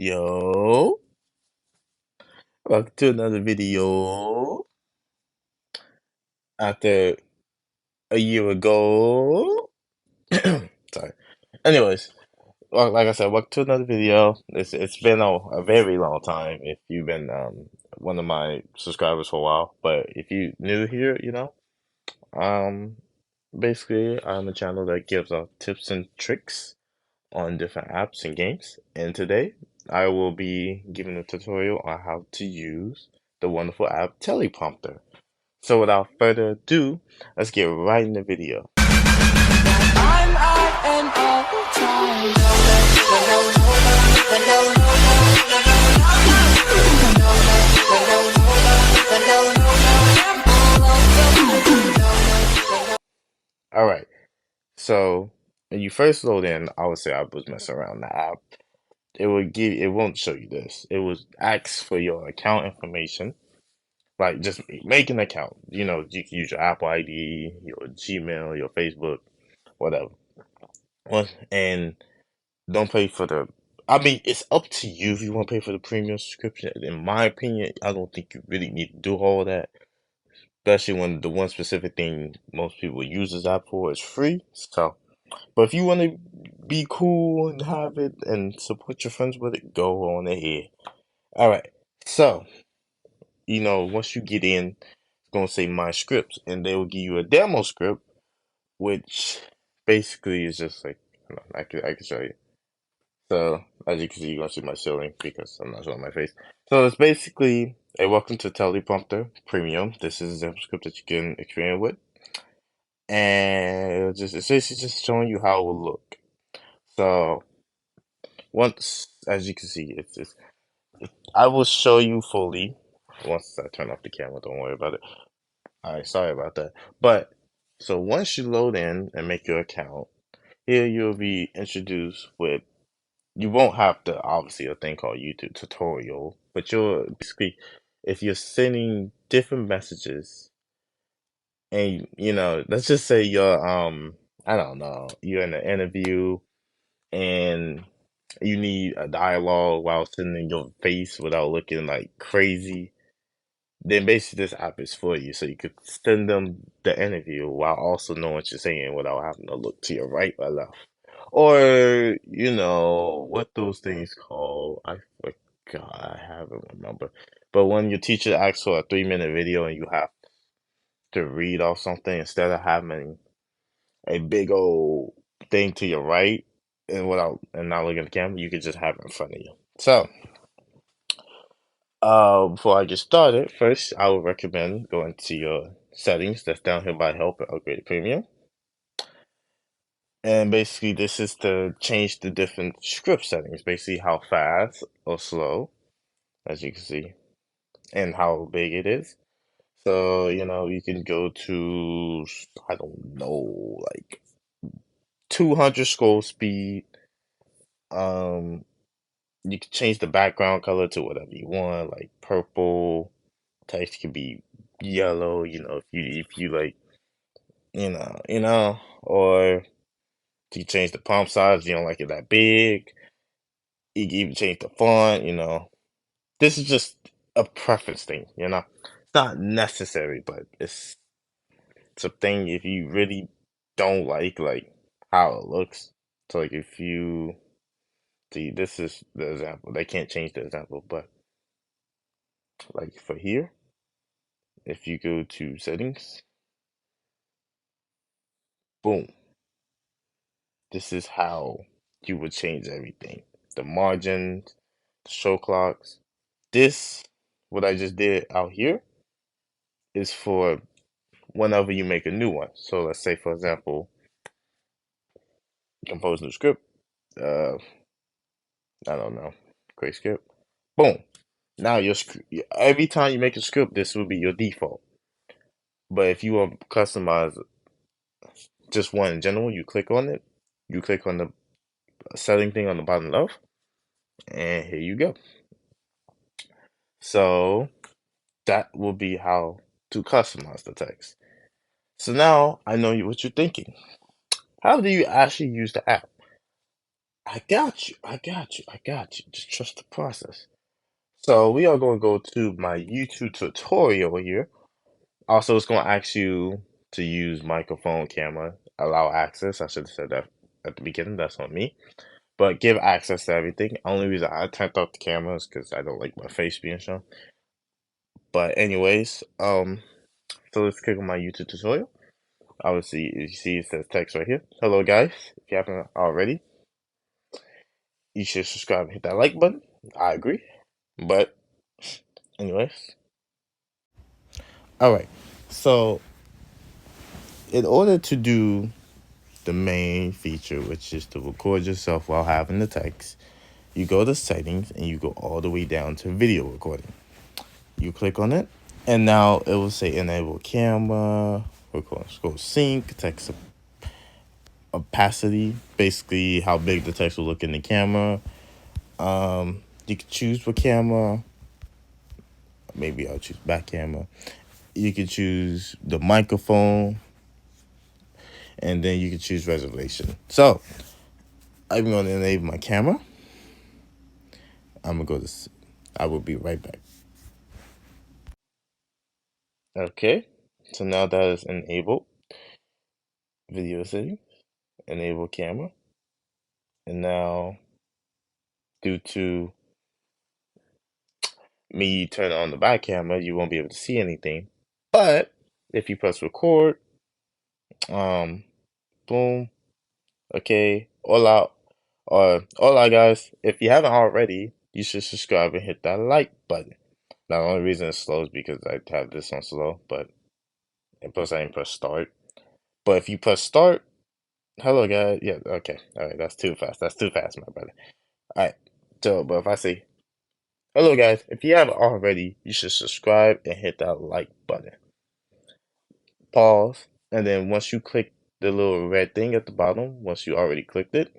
Yo, welcome to another video. After a year ago, sorry. Anyways, like I said, welcome to another video. It's been a very long time if you've been one of my subscribers for a while, but if you new here, um basically I'm a channel that gives out tips and tricks on different apps and games, and today I will be giving a tutorial on how to use the wonderful app Teleprompter. So without further ado, let's get right in the video. Alright, so when you first load in, I would say I was messing around the app. It won't show you this. It will ask for your account information. Like just make an account. You can use your Apple ID, your Gmail, your Facebook, whatever. Well, and don't pay for the. I mean, it's up to you if you want to pay for the premium subscription. In my opinion, I don't think you really need to do all that, especially when the one specific thing most people use this app for is free. So, but if you want to be cool and have it and support your friends with it, go on ahead. All right. So, once you get in, it's gonna say my scripts, and they will give you a demo script, which basically is just like I can show you. So as you can see, you're gonna see my ceiling because I'm not showing my face. So it's basically a welcome to Teleprompter Premium. This is a script that you can experiment with, and it's basically just showing you how it will look. So once, as you can see, I will show you fully once I turn off the camera. Don't worry about it. All right, sorry about that. But so once you load in and make your account, here you'll be introduced with. You won't have to obviously a thing called YouTube tutorial, but you'll basically, if you're sending different messages, and let's just say you're I don't know, you're in an interview and you need a dialogue while sending your face without looking like crazy, then basically this app is for you. So you could send them the interview while also knowing what you're saying without having to look to your right or left. Or, what those things called. I forgot, I haven't remember. But when your teacher asks for a 3-minute video and you have to read off something instead of having a big old thing to your right and not looking at the camera, you could just have it in front of you. So before I get started, first I would recommend going to your settings that's down here by help and upgrade premium. And basically this is to change the different script settings, basically how fast or slow, as you can see, and how big it is. So, you can go to, I don't know, like 200 scroll speed. Um, you can change the background color to whatever you want, like purple. Text can be yellow, if you like, or you change the prompt size, you don't like it that big. You can even change the font. This is just a preference thing. It's not necessary, but it's a thing if you really don't like how it looks. So like if you see, this is the example. They can't change the example, but like for here, if you go to settings, boom. This is how you would change everything. The margins, the show clocks. This, what I just did out here, is for whenever you make a new one. So let's say, for example, compose new script. Uh, I don't know, create script. Boom. Now every time you make a script, this will be your default. But if you want to customize just one in general, you click on it. You click on the setting thing on the bottom left, and here you go. So that will be how to customize the text. So now I know what you're thinking. How do you actually use the app? I got you. I got you. I got you. Just trust the process. So we are going to go to my YouTube tutorial here. Also, it's going to ask you to use microphone, camera, allow access. I should have said that at the beginning. That's on me. But give access to everything. Only reason I turned off the camera is because I don't like my face being shown. But anyways, so let's click on my YouTube tutorial. Obviously, you see it says text right here. Hello guys. If you haven't already, you should subscribe and hit that like button. I agree. But anyways. Alright. So in order to do the main feature, which is to record yourself while having the text, you go to settings and you go all the way down to video recording. You click on it, and now it will say enable camera, go sync, text opacity, basically how big the text will look in the camera. You can choose what camera. Maybe I'll choose back camera. You can choose the microphone, and then you can choose resolution. So I'm going to enable my camera. I'm gonna go to. I will be right back. Okay, so now that is enabled, video settings, enable camera, and now due to me turn on the back camera, you won't be able to see anything. But if you press record, boom, okay, hola guys. If you haven't already, you should subscribe and hit that like button. Now the only reason it's slow is because I have this on slow, and plus I didn't press start. But if you press start, hello guys, yeah, okay, all right, that's too fast. That's too fast, my brother. All right, so but if I say hello guys, if you haven't already, you should subscribe and hit that like button. Pause, and then once you click the little red thing at the bottom, once you already clicked it,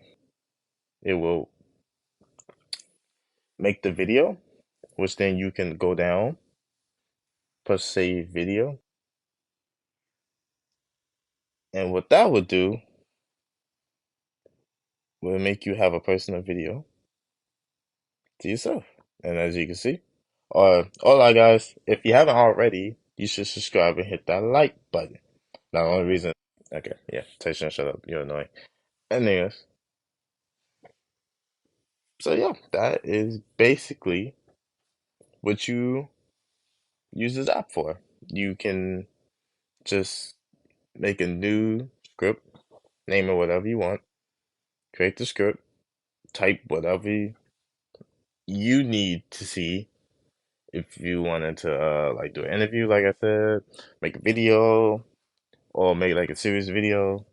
it will make the video, which then you can go down, press save video, and what that would do will make you have a personal video to yourself. And as you can see, hola guys, if you haven't already, you should subscribe and hit that like button. Now, the only reason, okay, yeah, Tyshawn, shut up, you're annoying. Anyways, so yeah, that is basically what you use this app for. You can just make a new script, name it whatever you want, create the script, type whatever you need to see. If you wanted to like do an interview, like I said, make a video, or make like a serious video,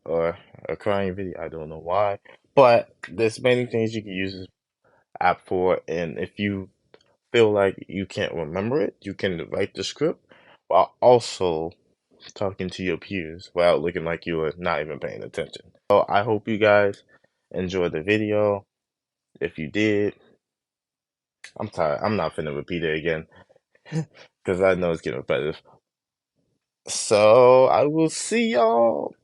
or a crying video. I don't know why, but there's many things you can use this app for. And if you feel like you can't remember it, you can write the script while also talking to your peers without looking like you were not even paying attention. So I hope you guys enjoyed the video. If you did, I'm tired. I'm not finna repeat it again because I know it's getting repetitive. So I will see y'all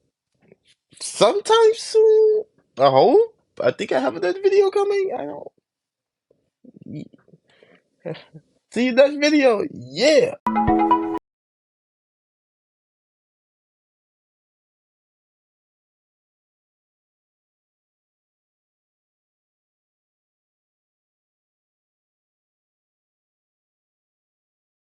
sometime soon. I hope. I think I have another video coming. I don't. See you next video. Yeah.